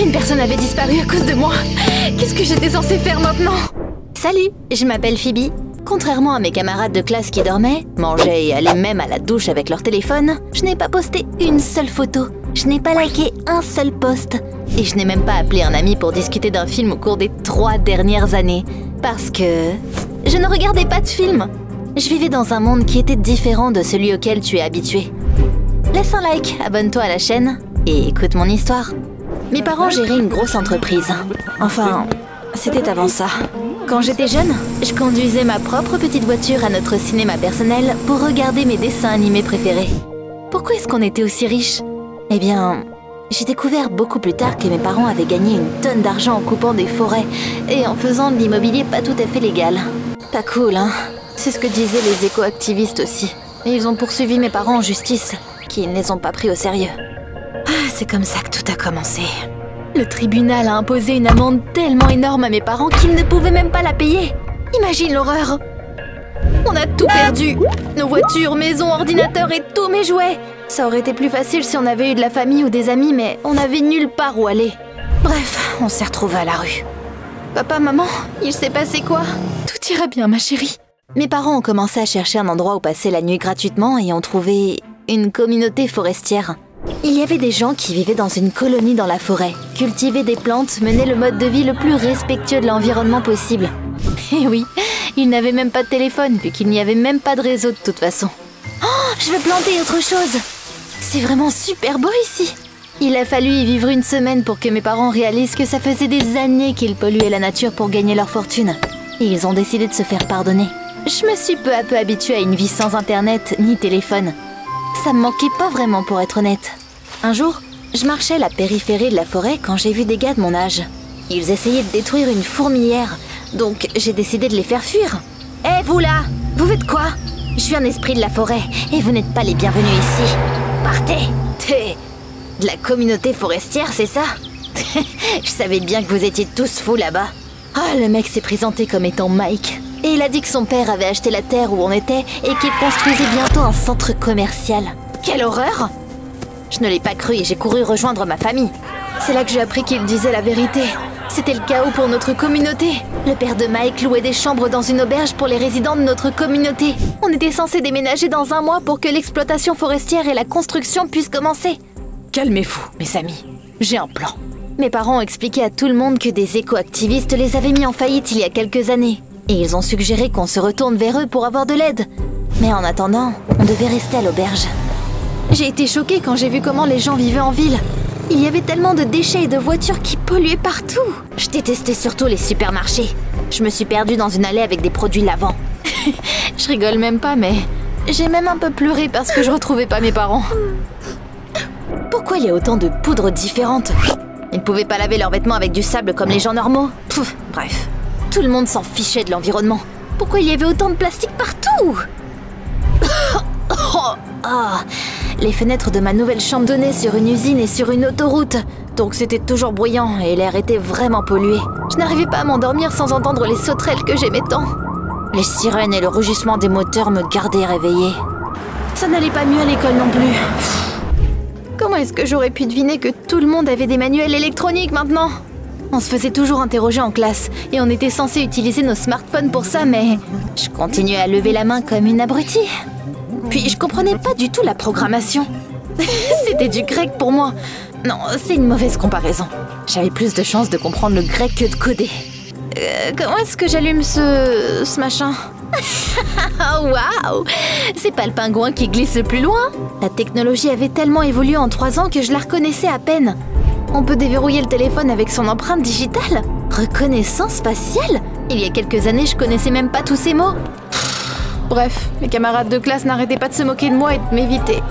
Une personne avait disparu à cause de moi. Qu'est-ce que j'étais censée faire maintenant? Salut, je m'appelle Phoebe. Contrairement à mes camarades de classe qui dormaient, mangeaient et allaient même à la douche avec leur téléphone, je n'ai pas posté une seule photo. Je n'ai pas liké un seul post. Et je n'ai même pas appelé un ami pour discuter d'un film au cours des 3 dernières années. Parce que je ne regardais pas de film. Je vivais dans un monde qui était différent de celui auquel tu es habitué. Laisse un like, abonne-toi à la chaîne et écoute mon histoire. Mes parents géraient une grosse entreprise. Enfin, c'était avant ça. Quand j'étais jeune, je conduisais ma propre petite voiture à notre cinéma personnel pour regarder mes dessins animés préférés. Pourquoi est-ce qu'on était aussi riches? Eh bien, j'ai découvert beaucoup plus tard que mes parents avaient gagné une tonne d'argent en coupant des forêts et en faisant de l'immobilier pas tout à fait légal. Pas cool, hein? C'est ce que disaient les éco-activistes aussi. Et ils ont poursuivi mes parents en justice, qui ne les ont pas pris au sérieux. Ah, c'est comme ça que tout a commencé. Le tribunal a imposé une amende tellement énorme à mes parents qu'ils ne pouvaient même pas la payer. Imagine l'horreur! On a tout perdu! Nos voitures, maisons, ordinateurs et tous mes jouets! Ça aurait été plus facile si on avait eu de la famille ou des amis, mais on n'avait nulle part où aller. Bref, on s'est retrouvés à la rue. Papa, maman, il s'est passé quoi? Tout ira bien, ma chérie. Mes parents ont commencé à chercher un endroit où passer la nuit gratuitement et ont trouvé une communauté forestière. Il y avait des gens qui vivaient dans une colonie dans la forêt, cultivaient des plantes, menaient le mode de vie le plus respectueux de l'environnement possible. Et oui, ils n'avaient même pas de téléphone, vu qu'il n'y avait même pas de réseau de toute façon. Oh, je veux planter autre chose! C'est vraiment super beau ici! Il a fallu y vivre une semaine pour que mes parents réalisent que ça faisait des années qu'ils polluaient la nature pour gagner leur fortune. Et ils ont décidé de se faire pardonner. Je me suis peu à peu habituée à une vie sans internet ni téléphone. Ça me manquait pas vraiment pour être honnête. Un jour, je marchais à la périphérie de la forêt quand j'ai vu des gars de mon âge. Ils essayaient de détruire une fourmilière, donc j'ai décidé de les faire fuir. Hé, vous là! Vous faites quoi? Je suis un esprit de la forêt et vous n'êtes pas les bienvenus ici. Partez! T'es de la communauté forestière, c'est ça? Je savais bien que vous étiez tous fous là-bas. Ah, le mec s'est présenté comme étant Mike. Et il a dit que son père avait acheté la terre où on était et qu'il construisait bientôt un centre commercial. Quelle horreur! Je ne l'ai pas cru et j'ai couru rejoindre ma famille. C'est là que j'ai appris qu'il disait la vérité. C'était le chaos pour notre communauté. Le père de Mike louait des chambres dans une auberge pour les résidents de notre communauté. On était censé déménager dans 1 mois pour que l'exploitation forestière et la construction puissent commencer. Calmez-vous, mes amis. J'ai un plan. Mes parents ont expliqué à tout le monde que des éco-activistes les avaient mis en faillite il y a quelques années. Et ils ont suggéré qu'on se retourne vers eux pour avoir de l'aide. Mais en attendant, on devait rester à l'auberge. J'ai été choquée quand j'ai vu comment les gens vivaient en ville. Il y avait tellement de déchets et de voitures qui polluaient partout. Je détestais surtout les supermarchés. Je me suis perdue dans une allée avec des produits lavants. Je rigole même pas, mais j'ai même un peu pleuré parce que je retrouvais pas mes parents. Pourquoi il y a autant de poudres différentes? Ils ne pouvaient pas laver leurs vêtements avec du sable comme les gens normaux? Pff, bref. Tout le monde s'en fichait de l'environnement. Pourquoi il y avait autant de plastique partout? Oh, les fenêtres de ma nouvelle chambre donnaient sur une usine et sur une autoroute. Donc c'était toujours bruyant et l'air était vraiment pollué. Je n'arrivais pas à m'endormir sans entendre les sauterelles que j'aimais tant. Les sirènes et le rugissement des moteurs me gardaient réveillée. Ça n'allait pas mieux à l'école non plus. Comment est-ce que j'aurais pu deviner que tout le monde avait des manuels électroniques maintenant? On se faisait toujours interroger en classe et on était censé utiliser nos smartphones pour ça, mais je continuais à lever la main comme une abrutie. Puis je comprenais pas du tout la programmation. C'était du grec pour moi. Non, c'est une mauvaise comparaison. J'avais plus de chances de comprendre le grec que de coder. Comment est-ce que j'allume ce machin? Waouh! C'est pas le pingouin qui glisse le plus loin. La technologie avait tellement évolué en 3 ans que je la reconnaissais à peine. On peut déverrouiller le téléphone avec son empreinte digitale. Reconnaissance faciale? Il y a quelques années, je connaissais même pas tous ces mots. Bref, mes camarades de classe n'arrêtaient pas de se moquer de moi et de m'éviter.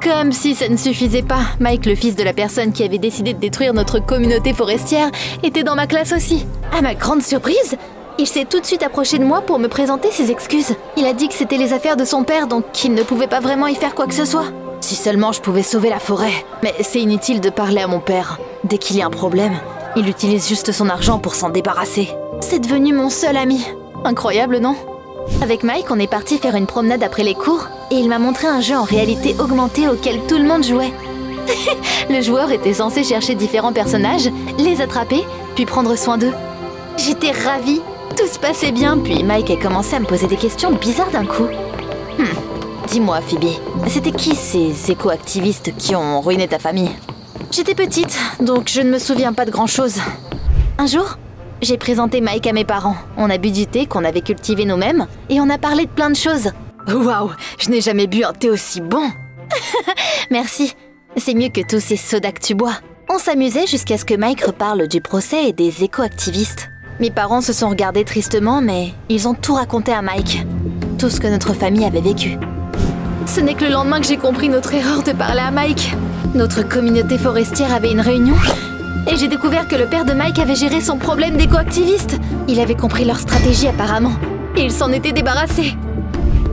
Comme si ça ne suffisait pas, Mike, le fils de la personne qui avait décidé de détruire notre communauté forestière, était dans ma classe aussi. À ma grande surprise, il s'est tout de suite approché de moi pour me présenter ses excuses. Il a dit que c'était les affaires de son père, donc qu'il ne pouvait pas vraiment y faire quoi que ce soit. Si seulement je pouvais sauver la forêt. Mais c'est inutile de parler à mon père. Dès qu'il y a un problème, il utilise juste son argent pour s'en débarrasser. C'est devenu mon seul ami. Incroyable, non? Avec Mike, on est parti faire une promenade après les cours et il m'a montré un jeu en réalité augmentée auquel tout le monde jouait. Le joueur était censé chercher différents personnages, les attraper, puis prendre soin d'eux. J'étais ravie. Tout se passait bien, puis Mike a commencé à me poser des questions bizarres d'un coup. Dis-moi, Phoebe, c'était qui ces éco-activistes qui ont ruiné ta famille? J'étais petite, donc je ne me souviens pas de grand-chose. Un jour, j'ai présenté Mike à mes parents. On a bu du thé qu'on avait cultivé nous-mêmes, et on a parlé de plein de choses. Waouh, je n'ai jamais bu un thé aussi bon. Merci, c'est mieux que tous ces sodas que tu bois. On s'amusait jusqu'à ce que Mike reparle du procès et des éco-activistes. Mes parents se sont regardés tristement, mais ils ont tout raconté à Mike. Tout ce que notre famille avait vécu. Ce n'est que le lendemain que j'ai compris notre erreur de parler à Mike. Notre communauté forestière avait une réunion, et j'ai découvert que le père de Mike avait géré son problème d'éco-activiste. Il avait compris leur stratégie apparemment, et il s'en était débarrassé.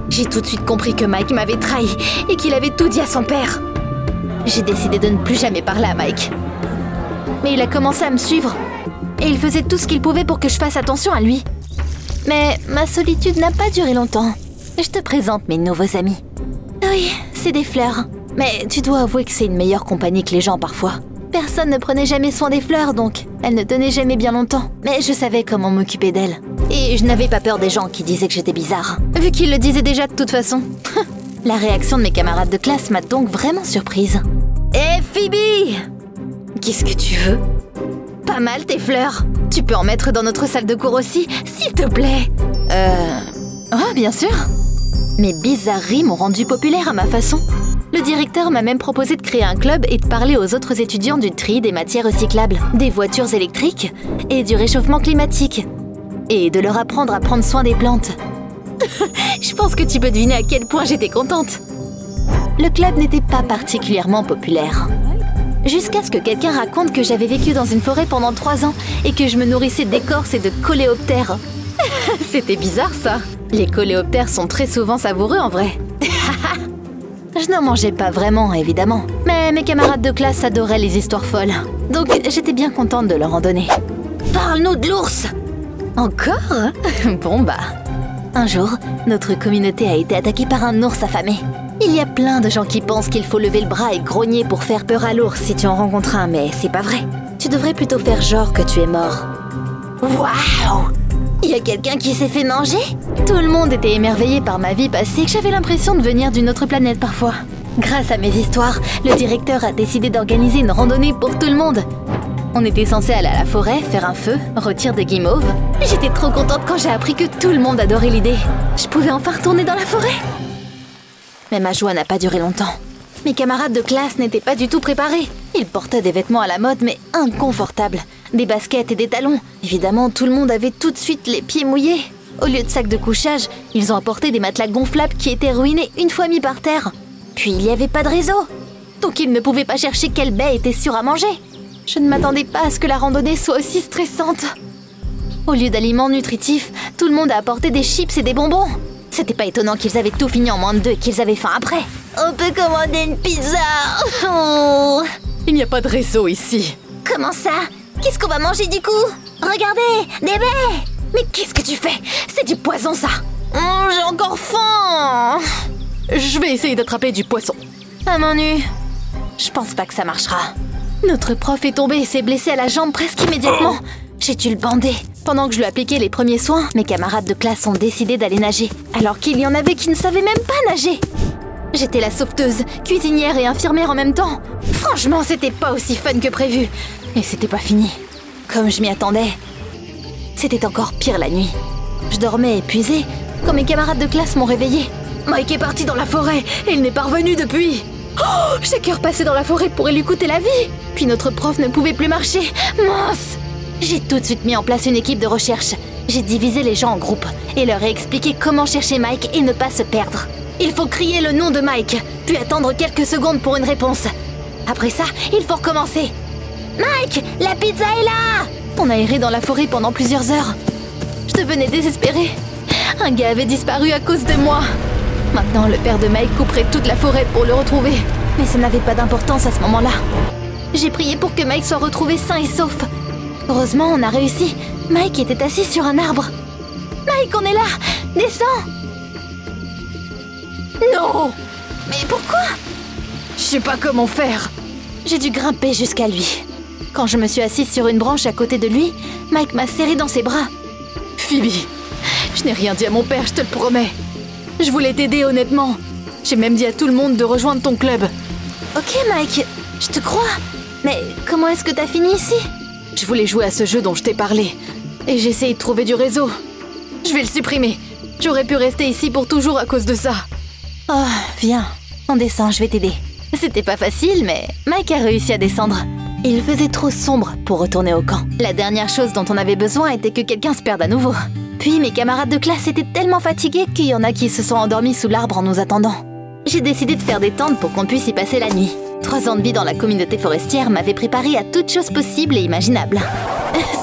J'ai tout de suite compris que Mike m'avait trahi, et qu'il avait tout dit à son père. J'ai décidé de ne plus jamais parler à Mike. Mais il a commencé à me suivre. Et il faisait tout ce qu'il pouvait pour que je fasse attention à lui. Mais ma solitude n'a pas duré longtemps. Je te présente mes nouveaux amis. Oui, c'est des fleurs. Mais tu dois avouer que c'est une meilleure compagnie que les gens parfois. Personne ne prenait jamais soin des fleurs, donc elles ne tenaient jamais bien longtemps. Mais je savais comment m'occuper d'elles. Et je n'avais pas peur des gens qui disaient que j'étais bizarre. Vu qu'ils le disaient déjà de toute façon. La réaction de mes camarades de classe m'a donc vraiment surprise. Hé, Phoebe! Qu'est-ce que tu veux? Pas mal tes fleurs. Tu peux en mettre dans notre salle de cours aussi, s'il te plaît. Oh, bien sûr. Mes bizarreries m'ont rendu populaire à ma façon. Le directeur m'a même proposé de créer un club et de parler aux autres étudiants du tri des matières recyclables, des voitures électriques et du réchauffement climatique. Et de leur apprendre à prendre soin des plantes. Je pense que tu peux deviner à quel point j'étais contente. Le club n'était pas particulièrement populaire. Jusqu'à ce que quelqu'un raconte que j'avais vécu dans une forêt pendant 3 ans et que je me nourrissais d'écorces et de coléoptères. C'était bizarre ça. Les coléoptères sont très souvent savoureux en vrai. Je n'en mangeais pas vraiment, évidemment. Mais mes camarades de classe adoraient les histoires folles. Donc j'étais bien contente de leur en donner. Parle-nous de l'ours! Encore? Bon bah... Un jour, notre communauté a été attaquée par un ours affamé. Il y a plein de gens qui pensent qu'il faut lever le bras et grogner pour faire peur à l'ours si tu en rencontres un, mais c'est pas vrai. Tu devrais plutôt faire genre que tu es mort. Waouh! Il y a quelqu'un qui s'est fait manger? Tout le monde était émerveillé par ma vie passée, que j'avais l'impression de venir d'une autre planète parfois. Grâce à mes histoires, le directeur a décidé d'organiser une randonnée pour tout le monde. On était censé aller à la forêt, faire un feu, rôtir des guimauves. J'étais trop contente quand j'ai appris que tout le monde adorait l'idée. Je pouvais enfin retourner dans la forêt. Mais ma joie n'a pas duré longtemps. Mes camarades de classe n'étaient pas du tout préparés. Ils portaient des vêtements à la mode, mais inconfortables. Des baskets et des talons. Évidemment, tout le monde avait tout de suite les pieds mouillés. Au lieu de sacs de couchage, ils ont apporté des matelas gonflables qui étaient ruinés une fois mis par terre. Puis il n'y avait pas de réseau. Donc ils ne pouvaient pas chercher quelle baie était sûre à manger. Je ne m'attendais pas à ce que la randonnée soit aussi stressante. Au lieu d'aliments nutritifs, tout le monde a apporté des chips et des bonbons. C'était pas étonnant qu'ils avaient tout fini en moins de 2 et qu'ils avaient faim après. On peut commander une pizza. Oh. Il n'y a pas de réseau ici. Comment ça? Qu'est-ce qu'on va manger du coup? Regardez, des baies. Mais qu'est-ce que tu fais? C'est du poison ça. J'ai encore faim. Je vais essayer d'attraper du poisson. À main nue. Je pense pas que ça marchera. Notre prof est tombé et s'est blessé à la jambe presque immédiatement. J'ai dû le bander. Pendant que je lui appliquais les premiers soins, mes camarades de classe ont décidé d'aller nager, alors qu'il y en avait qui ne savaient même pas nager. J'étais la sauveteuse, cuisinière et infirmière en même temps. Franchement, c'était pas aussi fun que prévu. Et c'était pas fini. Comme je m'y attendais. C'était encore pire la nuit. Je dormais épuisée quand mes camarades de classe m'ont réveillée. Mike est parti dans la forêt et il n'est pas revenu depuis. Oh, chaque heure passée dans la forêt pourrait lui coûter la vie. Puis notre prof ne pouvait plus marcher. Mince! J'ai tout de suite mis en place une équipe de recherche. J'ai divisé les gens en groupes et leur ai expliqué comment chercher Mike et ne pas se perdre. Il faut crier le nom de Mike, puis attendre quelques secondes pour une réponse. Après ça, il faut recommencer. Mike, la pizza est là! On a erré dans la forêt pendant plusieurs heures. Je devenais désespérée. Un gars avait disparu à cause de moi. Maintenant, le père de Mike couperait toute la forêt pour le retrouver. Mais ça n'avait pas d'importance à ce moment-là. J'ai prié pour que Mike soit retrouvé sain et sauf. Heureusement, on a réussi. Mike était assis sur un arbre. Mike, on est là! Descends! Non! Mais pourquoi? Je sais pas comment faire. J'ai dû grimper jusqu'à lui. Quand je me suis assise sur une branche à côté de lui, Mike m'a serré dans ses bras. Phoebe, je n'ai rien dit à mon père, je te le promets. Je voulais t'aider honnêtement. J'ai même dit à tout le monde de rejoindre ton club. Ok Mike, je te crois. Mais comment est-ce que t'as fini ici? Je voulais jouer à ce jeu dont je t'ai parlé. Et j'ai essayé de trouver du réseau. Je vais le supprimer. J'aurais pu rester ici pour toujours à cause de ça. Oh, viens, on descend, je vais t'aider. C'était pas facile, mais Mike a réussi à descendre. Il faisait trop sombre pour retourner au camp. La dernière chose dont on avait besoin était que quelqu'un se perde à nouveau. Puis mes camarades de classe étaient tellement fatigués qu'il y en a qui se sont endormis sous l'arbre en nous attendant. J'ai décidé de faire des tentes pour qu'on puisse y passer la nuit. 3 ans de vie dans la communauté forestière m'avaient préparé à toutes choses possibles et imaginables.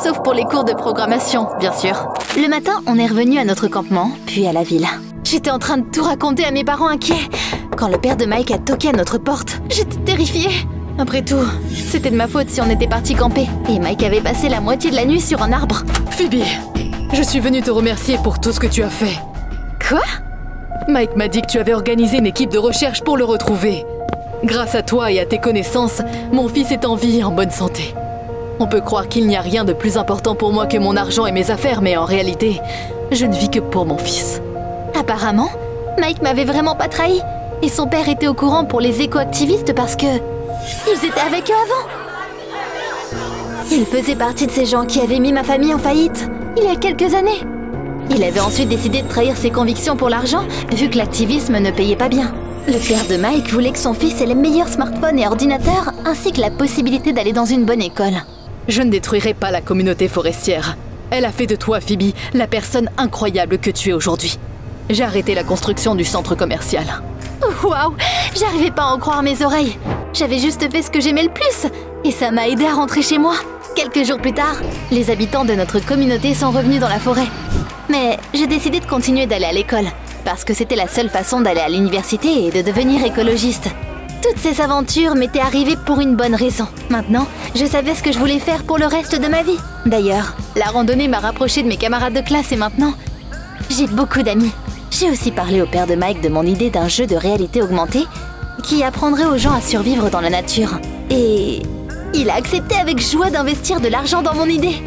Sauf pour les cours de programmation, bien sûr. Le matin, on est revenu à notre campement, puis à la ville. J'étais en train de tout raconter à mes parents inquiets quand le père de Mike a toqué à notre porte. J'étais terrifiée. Après tout, c'était de ma faute si on était parti camper. Et Mike avait passé la moitié de la nuit sur un arbre. Phoebe, je suis venue te remercier pour tout ce que tu as fait. Quoi? Mike m'a dit que tu avais organisé une équipe de recherche pour le retrouver. Grâce à toi et à tes connaissances, mon fils est en vie et en bonne santé. On peut croire qu'il n'y a rien de plus important pour moi que mon argent et mes affaires, mais en réalité, je ne vis que pour mon fils. Apparemment, Mike m'avait vraiment pas trahi. Et son père était au courant pour les éco-activistes parce que... ils étaient avec eux avant. Il faisait partie de ces gens qui avaient mis ma famille en faillite, il y a quelques années. Il avait ensuite décidé de trahir ses convictions pour l'argent, vu que l'activisme ne payait pas bien. Le père de Mike voulait que son fils ait les meilleurs smartphones et ordinateurs, ainsi que la possibilité d'aller dans une bonne école. Je ne détruirai pas la communauté forestière. Elle a fait de toi, Phoebe, la personne incroyable que tu es aujourd'hui. J'ai arrêté la construction du centre commercial. Waouh, j'arrivais pas à en croire mes oreilles. J'avais juste fait ce que j'aimais le plus, et ça m'a aidé à rentrer chez moi. Quelques jours plus tard, les habitants de notre communauté sont revenus dans la forêt. Mais j'ai décidé de continuer d'aller à l'école, parce que c'était la seule façon d'aller à l'université et de devenir écologiste. Toutes ces aventures m'étaient arrivées pour une bonne raison. Maintenant, je savais ce que je voulais faire pour le reste de ma vie. D'ailleurs, la randonnée m'a rapprochée de mes camarades de classe et maintenant, j'ai beaucoup d'amis. J'ai aussi parlé au père de Mike de mon idée d'un jeu de réalité augmentée qui apprendrait aux gens à survivre dans la nature. Et il a accepté avec joie d'investir de l'argent dans mon idée.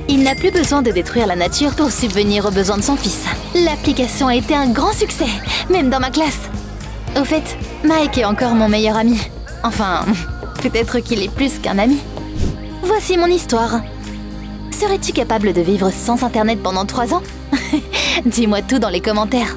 Il n'a plus besoin de détruire la nature pour subvenir aux besoins de son fils. L'application a été un grand succès, même dans ma classe. Au fait, Mike est encore mon meilleur ami. Enfin, peut-être qu'il est plus qu'un ami. Voici mon histoire. Serais-tu capable de vivre sans Internet pendant 3 ans? Dis-moi tout dans les commentaires.